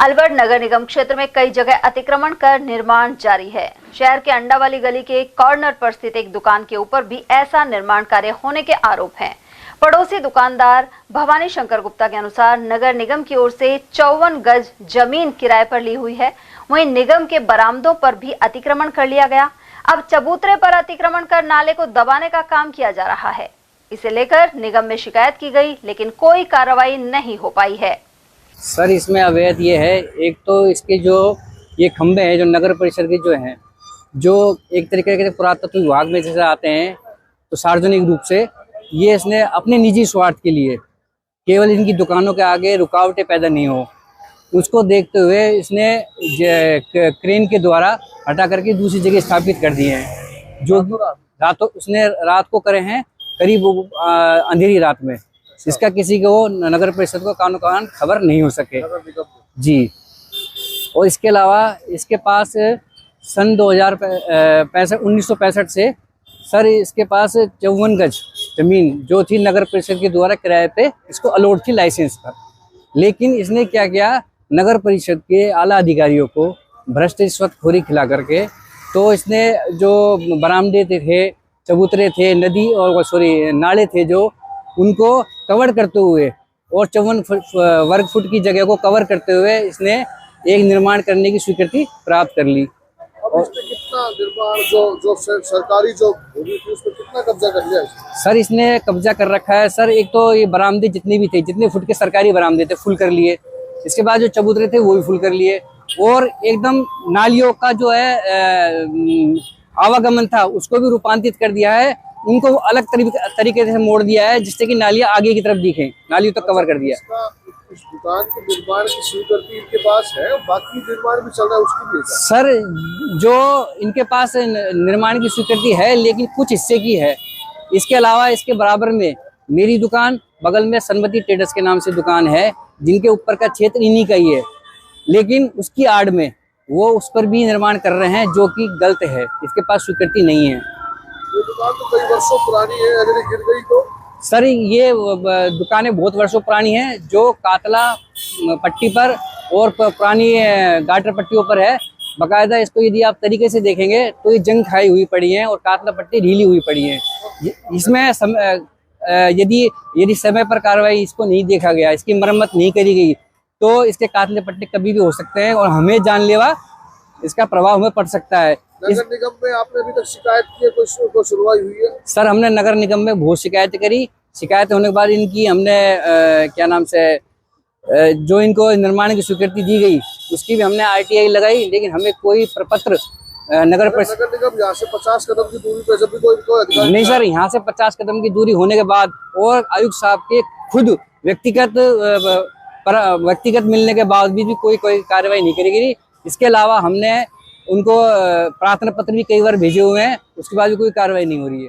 अलवर नगर निगम क्षेत्र में कई जगह अतिक्रमण कर निर्माण जारी है। शहर के अंडावाली गली के कॉर्नर पर स्थित एक दुकान के ऊपर भी ऐसा निर्माण कार्य होने के आरोप हैं। पड़ोसी दुकानदार भवानी शंकर गुप्ता के अनुसार नगर निगम की ओर से 54 गज जमीन किराए पर ली हुई है। वहीं निगम के बरामदों पर भी अतिक्रमण कर लिया गया। अब चबूतरे पर अतिक्रमण कर नाले को दबाने का काम किया जा रहा है। इसे लेकर निगम में शिकायत की गई, लेकिन कोई कार्रवाई नहीं हो पाई है। सर, इसमें अवैध ये है, एक तो इसके जो ये खंबे हैं जो नगर परिषद के जो हैं, जो एक तरीके के पुरातत्व विभाग में जैसे आते हैं, तो सार्वजनिक रूप से ये इसने अपने निजी स्वार्थ के लिए केवल इनकी दुकानों के आगे रुकावटें पैदा नहीं हो, उसको देखते हुए इसने क्रेन के द्वारा हटा करके दूसरी जगह स्थापित कर दिए हैं, जो उसने रात को करे हैं, करीब अंधेरी रात में। इसका किसी को नगर परिषद को कानून खबर नहीं हो सके जी। और इसके अलावा इसके पास सन 1965 से सर इसके पास 54 गज जमीन जो थी नगर परिषद के द्वारा किराए पे इसको अलॉट थी लाइसेंस पर। लेकिन इसने क्या किया, नगर परिषद के आला अधिकारियों को भ्रष्ट रिश्वतखोरी खिला करके तो इसने जो बरामदे थे, चबूतरे थे, नदी और नाले थे, जो उनको कवर करते हुए और 54 वर्ग फुट की जगह को कवर करते हुए इसने एक निर्माण करने की स्वीकृति प्राप्त कर ली। और इसने कितना निर्माण जो सरकारी जो भूमि थी उस पर कितना कब्जा कर लिया? सर, इसने कब्जा कर रखा है सर। एक तो ये बरामदे जितने भी थे, जितने फुट के सरकारी बरामदे थे, फुल कर लिए। इसके बाद जो चबूतरे थे वो भी फुल कर लिए, और एकदम नालियों का जो है आवागमन था उसको भी रूपांतरित कर दिया है। उनको अलग तरीके से मोड़ दिया है जिससे कि नालियां आगे की तरफ दिखें, नालियों तक कवर कर दिया। इस दुकान के निर्माण की स्वीकृति इनके पास है, बाकी निर्माण भी चल रहा है उसकी भी? सर, जो इनके पास निर्माण की स्वीकृति है लेकिन कुछ हिस्से की है। इसके अलावा इसके बराबर में मेरी दुकान, बगल में सनमती ट्रेडर्स के नाम से दुकान है, जिनके ऊपर का क्षेत्र इन्हीं का ही है, लेकिन उसकी आड़ में वो उस पर भी निर्माण कर रहे हैं, जो कि गलत है। इसके पास स्वीकृति नहीं है। ये दुकान तो कई वर्षों पुरानी है, अगर ये गिर गई तो? सर, ये दुकानें बहुत वर्षों पुरानी हैं, जो कातला पट्टी पर और पुरानी गाटर पट्टियों पर है। बाकायदा इसको यदि आप तरीके से देखेंगे तो ये जंग खाई हुई पड़ी है और कातला पट्टी ढीली हुई पड़ी है। इसमें यदि समय पर कार्रवाई इसको नहीं देखा गया, इसकी मरम्मत नहीं करी गई, तो इसके कातले पट्टे कभी भी हो सकते हैं और हमें जानलेवा इसका प्रभाव हमें पड़ सकता है। नगर निगम में आपने अभी तक शिकायत की है? कोई सुनवाई हुई है? सर, हमने नगर निगम में बहुत शिकायत करी। शिकायत होने के बाद इनकी हमने क्या नाम से जो इनको निर्माण की स्वीकृति दी गई उसकी भी हमने RTI लगाई, लेकिन हमें कोई प्रपत्र नगर निगम यहाँ से 50 कदम की दूरी पे जब भी कोई अधिकारी नहीं सर, यहाँ से 50 कदम की दूरी होने के बाद और आयुक्त साहब के खुद व्यक्तिगत मिलने के बाद भी कोई कार्रवाई नहीं करी गई। इसके अलावा हमने उनको प्रार्थना पत्र भी कई बार भेजे हुए हैं, उसके बाद भी कोई कार्रवाई नहीं हो रही है।